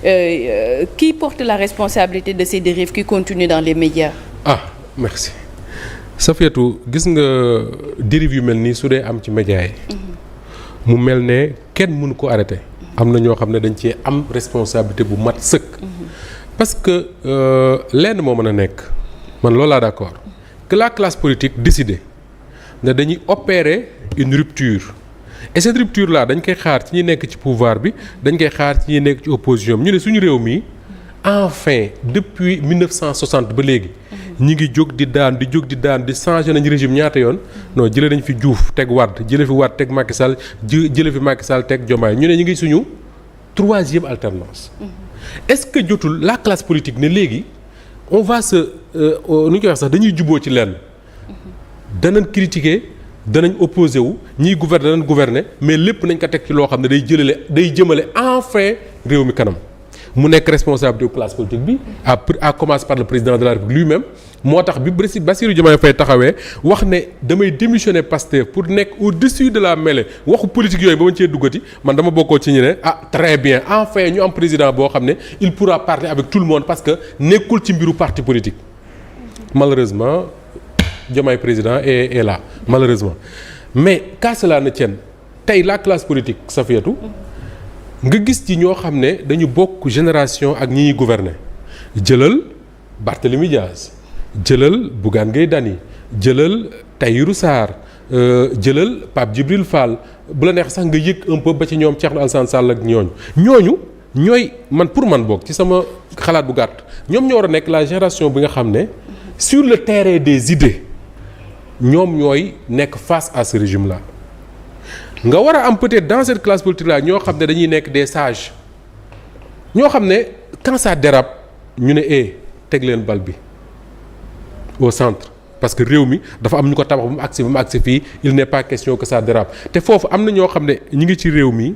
Qui porte la responsabilité de ces dérives qui continuent dans les médias? Ah merci Safiatou, gis nga dérive yu mel nii su dee am ci médias yi. mu mel ne kenn mënu ko arrêté. am na ñoo xam ne dañ cee am responsabilité bu mat sëkk. parce que lenn moo mën a nekk man loolu laa d'accord que la classe politique décide ne dañuy opérer une rupture. et cette rupture là dañ koy xaar ci ñi nekk ci pouvoir bi dañ koy xaar ci ñi nekk ci opposition bi ñu ne suñu réew mi enfin depuis 1960 ba léegi ñi ngi jóg di daan di changer nañ régime ñaata yoon non jëlee nañ fi Diouf teg Wade jëlee fi Wade teg Macky Sall jëlee fi Macky Sall teg Diomaye ñu ne ñu ngi suñu troisième alternance. est-ce que jotul la classe politique ne léegi on va se nu ñu koy wax sax dañuy juboo ci lenn danañ critiquer danañ opposé wu ñiy gouverner danañ gouverner mais lépp nañ ko teg ci loo xam ne day jëmale enfin réew mi kanam mu nekk responsabilité bu classe politique bi à commencer par le président de la République lui-même moo tax bi Bassirou Diomaye Faye taxawee wax ne damay démissionner Pastef pour nekk au-dessus de la mêlée waxu politique yooyu ba ma cee duggati man dama bokkoo ci ñu ne très bien enfin ñu am président boo xam ne il pourra parler avec tout le monde parce que nekkul ci mbiru parti politique malheureusement Diomaye président est là malheureusement mais qu'à cela ne tienne tey la classe politique Safiatou nga gis ci ñoo xam ne dañu bokk génération ak ñi ñuy gouverner jëlal Barthélémy Diaz jëlal Bougane Gueye Dany jëlal Tahirou Sarr jëlal Pape Djibril Fall bu la neex sax nga yëg un peu ba ci ñoom Thierno Alassane Sall ak ñooñu ñooy man pour man bokk ci sama xalaat bu gàtt ñoom ñoo war a nekk la génération bi nga xam ne sur le terrain des idées ñoom ñooy nekk face à ce régime là nga war a am peut-être dans cette classe politique là ñoo xam ne dañuy nekk des sages ñoo xam ne quand ça dérape ñu ne teg leen bal bi au centre parce que réew mi dafa am ñu ko tabax ba mu agsi fii il n'est pas question que ça dérape te foofu am na ñoo xam ne ñu ngi ci réew mi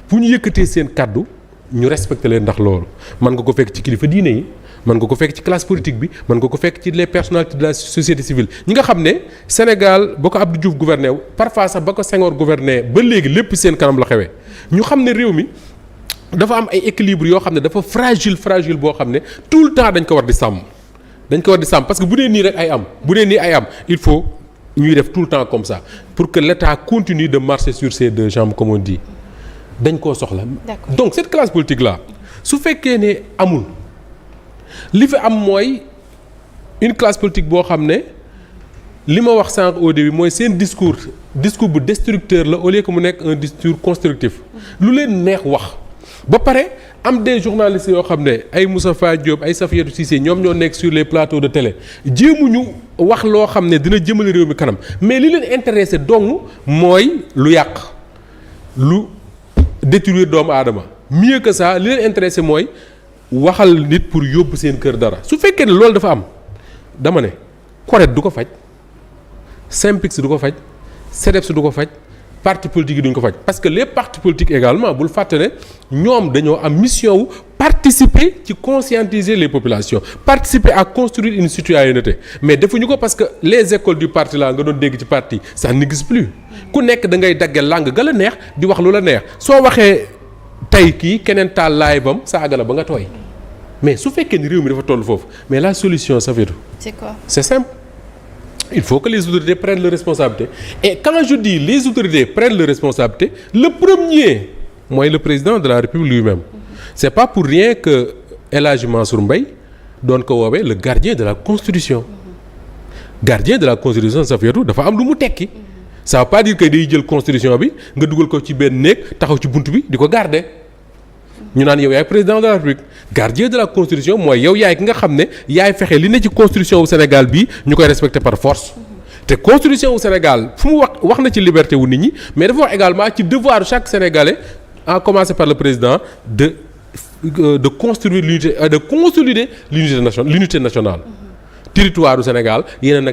bu ñu yëkkatee seen kàddu ñu respecté leen ndax loolu mën nga ko fekk ci kilifa diine yi mën nga ko fekk ci classe politique bi mën nga ko fekk ci les personnalités de la société civile ñi nga xam ne Sénégal ba ko Abdou Diouf gouverné parfois sax ba ko Senghor gouverné ba léegi lépp seen kanam la xewee ñu xam ne réew mi dafa am ay équilibre yoo xam ne dafa fragile boo xam ne tout le temps dañ ko war di sàmm parce que bu dee nii rek ay am il faut ñuy def tout le temps comme ça pour que l'État continue de marcher sur ses deux jambes comme on dit dañ koo soxla. donc cette classe politique là su fekkee ne amul li fi am mooy une classe politique boo xam ne li ma wax sànq au début mooy seen discours bu destructeur la au lieu que mu nekk un discours constructif lu leen neex wax ba pare am des journalistes yoo xam ne ay Moustapha Diop ay Safiatou Cissé ñoom ñoo nekk sur les plateaux de télé jéemuñu wax loo xam ne dina jëmale réew mi kanam mais li leen intéressé dong mooy lu yàq lu détruire doomu aadama mieux que ça li leen intéressé mooy waxal nit pour yóbbu seen kër dara su fekkee ne loolu dafa am dama ne CORED du ko faj SYNPICS du ko faj CDEPS du ko faj parti politique yi duñ ko faj parce que les partis politiques également bul fàtte ne ñoom dañoo am mission wu participer ci conscientiser les populations participer à construire une citoyenneté mais defuñu ko parce que les écoles du parti là nga doon dégg ci parti ça n'existe plus ku nekk da ngay dagge langue ga la neex di wax lu la neex soo waxee tey kii keneen taal laay bam saaga la ba nga tooy mais su fekkee ni réew mi dafa toll foofu mais la solution Safiatou c'est quoi? C'est simple. Il faut que les autorités prennent leurs responsabilités et quand je dis les autorités prennent leurs responsabilités le premier mooy le président de la République lui-même c'est pas pour rien que El Hadji Mansour Mbaye doon ko woowee le gardien de la Constitution gardien de la Constitution Safiatou dafa am lu mu tekki ça veut pas dire que day jël constitution bi nga dugal ko ci benn néeg taxaw ci bunt bi di ko garder ñu naan yow yaay président de la République gardien de la constitution mooy yow yaay ki nga xam ne yaay fexe li ne ci constitution wu Sénégal bii ñu koy respecter par force te constitution wu Sénégal fu mu wax na ci liberté wu nit ñi mais dafa wax également ci devoir chaque Sénégalais à commencer par le président de construire l'unité de consolider l'unité nationale territoire du Sénégal yeneen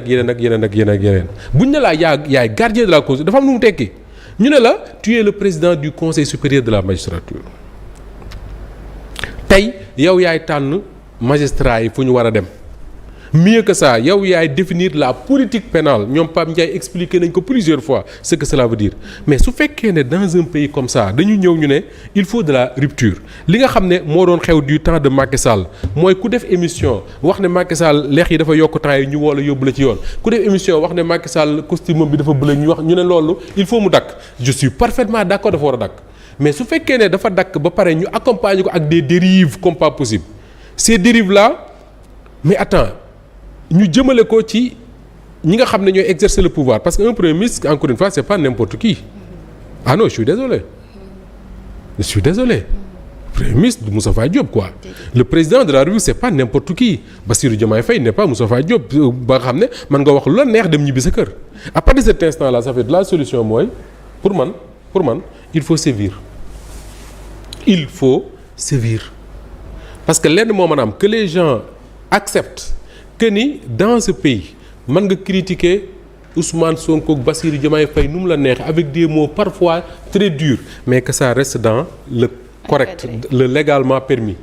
buñ ne laa yaay gardien de la constitution dafa am lu mu tekki ñu ne la tu es le président du conseil supérieur de la magistrature tey yow yaay tànn magistrat yi fu ñu war a dem mieux que ça yow yaay définir la politique pénale ñoom Pape Ndiaye expliqué nañ ko plusieurs fois ce que cela veut dire mais su fekkee ne dans un pays comme ça dañu ñëw ñu ne il faut de la rupture li nga xam ne moo doon xew du temps de Macky Sall mooy ku def émission wax ne Macky Sall leex yi dafa yokk temps yi ñu woo la yóbbu la ci yoon ku def émission wax ne Macky Sall costume bi dafa bële ñu ne loolu il faut mu dakk je suis parfaitement d'accord dafa war a dakk mais su fekkee ne dafa dakk ba pare ñu accompagner ko ak des dérives comme pas possible ces dérives là mais attends ñu jëmale ko ci ñi nga xam ne ñooy exercer le pouvoir parce que un premier ministre encore une fois c'est pas n'importe qui ah non je suis désolé premier ministre Moustapha Diop quoi le président de la République c'est pas n'importe qui Bassirou Diomaye Faye n'est pas Moustapha Diop ba nga xam ne mën nga wax lu la neex dem ñibbi sa kër à partir de cet instant là ça fait de la solution mooy pour man il faut sévir parce que lenn moo maanaam que les gens acceptent que ni dans ce pays mën nga critiquer Ousmane Sonko ak Bassirou Diomaye Faye nu mu la neex avec des mots parfois très durs mais que ça reste dans le correct le légalement permis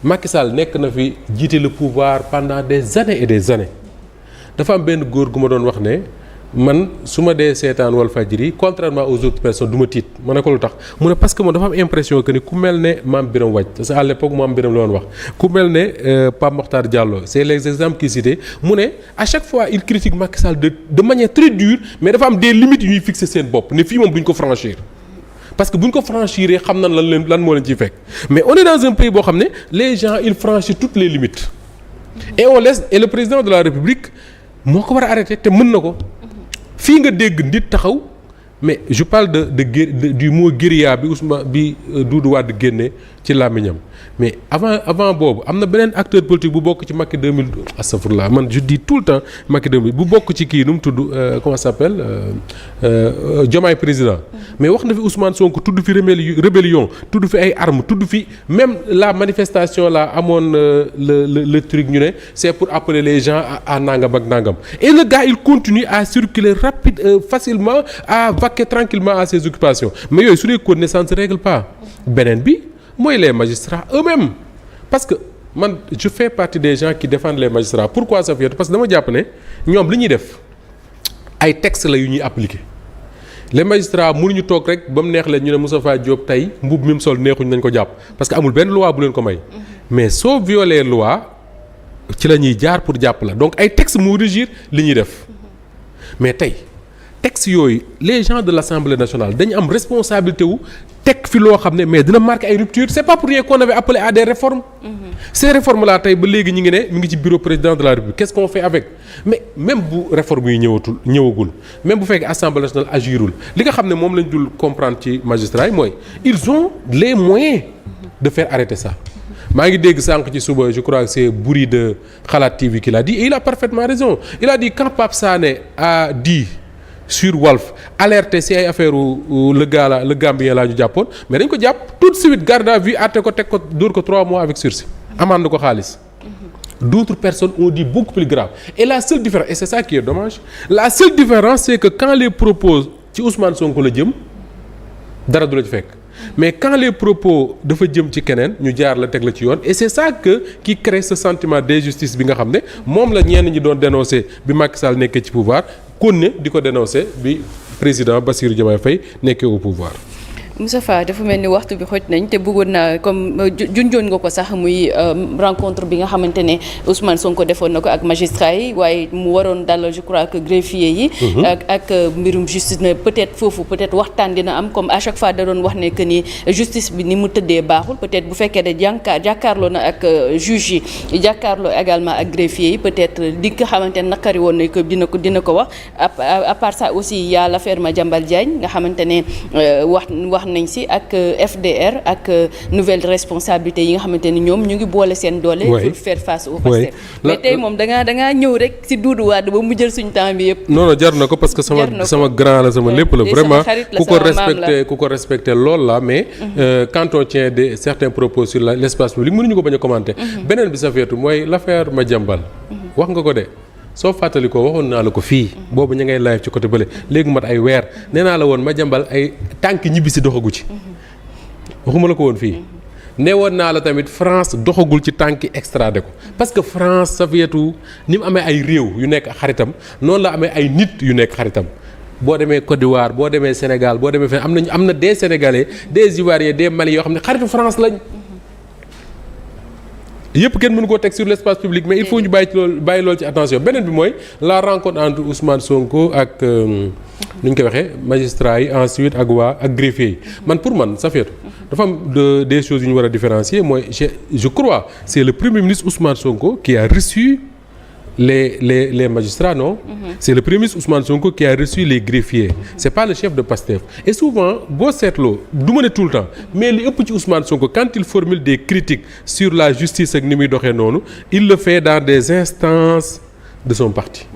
Macky Sall nekk na fi jiite le pouvoir pendant des années et des années dafa am benn góor gu ma doon wax ne man su ma dee seetaan Walfadjri contrairement aux autres personnes du ma tiit ma ne ko lu tax mu ne parce que moom dafa am impression que ni ku mel ne Mame Birame Wathie parce que à l'époque Mame Birame la woon wax ku mel ne Pape Mokhtar Diallo c'est les exemples qu'il citait mu ne à chaque fois il critique Macky Sall de manière très dure mais dafa am des limites yu ñuy fixer seen bopp ne fii moom duñ ko franchir parce que bu ñu ko franchir xam na lan moo leen ciy fekk mais on est dans un pays boo xam ne les gens ils franchissent toutes les limites et on laisse et le président de la République moo ko war a arrêter te mën na ko fii nga dégg nit taxaw mais je parle du mot guérilla bi Doudou Wade génne ci làmmiñam mais avant boobu am na beneen acteur politique bu bokk ci Macky 2012 astafurlah man je dis tout le temps Macky 2012 bu bokk ci kii nu mu tudd comment ça s'appelle Diomaye président mais wax na fi Ousmane Sonko tudd fi rébellion tudd fi ay armes tudd fi même la manifestation là amoon le truc ñu ne c'est pour appeler les gens à nangam ak nangam et le gars il continue à circuler facilement à vaquer tranquillement à ses occupations mais yooyu su dee continuer ça ne se règle pas beneen bi mooy les magistrats eux-mêmes parce que man je fais partie des gens qui défendent les magistrats pourquoi ça fait parce que dama jàpp ne ñoom li ñuy def ay textes la yu ñuy appliquer les magistrats mënuñu toog rek ba mu neex leen ñu ne Moustapha Diop tey mbub mi mu sol neexuñ nañ ko jàpp parce que amul benn loi bu leen ko may mais soo violer loi ci la ñuy jaar pour jàpp la donc ay textes moo régir li ñuy def mais tey textes yooyu les gens de l'Assemblée nationale dañu am responsabilité wu teg fi loo xam ne mais dina marquer ay ruptures c'est pas pour rien qu'on avait appelé à des réformes ces réformes là tey ba léegi ñi ngi ne mi ngi ci bureau président de la République qu'est-ce qu'on fait avec mais même bu réforme yi ñëwagul même bu fekkee Assemblée nationale agirul li nga xam ne moom lañ dul comprendre ci magistrats yi mooy ils ont les moyens de faire arrêter ça maa ngi dégg sànq ci suba je crois que c'est Bouri de Xalaat TV qui l'a dit et il a parfaitement raison il a dit quand Pape Sané a dit sur Walf alerté si ay affaire le gars là le Gambien laa ñu jàppoon mais dañ ko jàpp tout de suite garde à vue àtte ko teg ko dóor ko 3 mois avec sursis amende ko xaalis d'autres personnes ont dit beaucoup plus grave et la seule différence et c'est ça qui est dommage la seule différence c'est que quand les propos ci Ousmane Sonko la jëm dara du la ci fekk mais quand les propos dafa jëm ci keneen ñu jaar la teg la ci yoon et c'est ça qui crée ce sentiment d'injustice bi nga xam ne moom la ñenn ñi doon dénoncer bi Macky Sall nekkee ci pouvoir kon ne di ko dénoncer bi président Bassirou Diomaye Faye nekkee au pouvoir. Moustapha dafa mel ni waxtu bi xoj nañ te bëggoon naa comme junjoon nga ko sax muy rencontre bi nga xamante ne Ousmane Sonko defoon na ko ak magistrat yi waaye mu waroon dalal je crois que greffier yi. ak mbirum justice ne peut-être foofu peut-être waxtaan dina am comme à chaque fois da doon wax ne que ni justice bi ni mu tëddee baaxul peut-être bu fekkee ne jàkkaarloo na ak juge yi jàkkaarloo également ak greffier yi peut-être li nga xamante ne naqari woon na ko dina ko wax à part ça aussi y a l'affaire Madiambal Diagne nga xamante ne wax nañ si ak FDR ak nouvelle responsabilité yi nga xamante ni ñoom ñu ngi boole seen doole pour faire face au Pastef mais tey moom da ngaa ñëw rek si Doudou Wade ba mu jël suñu temps bi yëpp non jar na ko parce que sama grand la sama lépp la vraiment ku ko respecté lool la mais quand on tient de certains propos sur l'espace public mënuñu ko bañ a commenter beneen bi sa feetu mooy l'affaire Madiambal wax nga ko de soo fàttali ko waxoon naa la ko fii boobu ñu ngay live ci côté bële léegi mat ay weer nee naa la woon Madiambal ay tànk ñibbi si doxagu ci waxuma la ko woon fii neewoon naa la tamit France doxagul ci tànki extradé ko parce que France Safietou ni mu amee ay réew yu nekk xaritam noonu la amee ay nit yu nekk xaritam boo demee Côte d'Ivoire boo demee Sénégal boo demee fenn am na des Sénégalais des Ivoiriens des Maliens yoo xam ne xaritu France lañ. yëpp kenn mënu koo teg sur l'espace public mais il faut ñu bàyyi loolu ci attention beneen bi mooy la rencontre entre Ousmane Sonko ak nu ñu koy waxee magistrats yi ensuite ak greffier yi man pour man Safietou dafa am des choses yu ñu war a différencier mooy je crois c'est le premier ministre Ousmane Sonko qui a reçu les magistrats non. C'est le premier ministre Ousmane Sonko qui a reçu les greffiers. C'est pas le chef de Pastef. Et souvent boo seetloo du ma ne tout le temps mais li ëpp ci Ousmane Sonko quand il formule des critiques sur la justice ak ni muy doxee noonu il le fait dans des instances de son parti.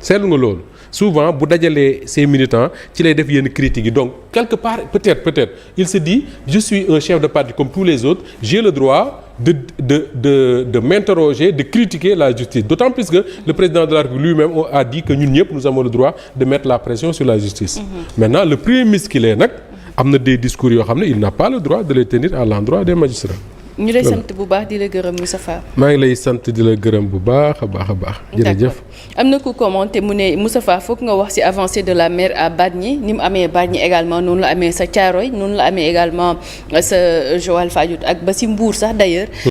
seetlu nga loolu souvent bu dajalee ses militants ci lay def yenn critiques yi donc quelque part peut-être il se dit je suis un chef de parti comme tous les autres j'ai le droit de m'interroger de critiquer la justice d'autant plus que le président de la République lui-même a dit que ñun ñëpp nous avons le droit de mettre la pression sur la justice. Maintenant le premier ministre qu'il est nag am na des discours yoo xam ne il n'a pas le droit de les tenir à l'endroit des magistrats. ñu lay sant bu baax di la gërëm Moustapha. maa ngi lay sant di la gërëm bu baax a baax. jërëjëf am na ku commenté mu ne Moustapha foog nga wax ci avancée de la mer à Bargny ni mu amee Bargny également noonu la amee sa Thiaroye noonu la amee également sa Joal Fadiouth ak ba ci Mbour sax d'ailleurs.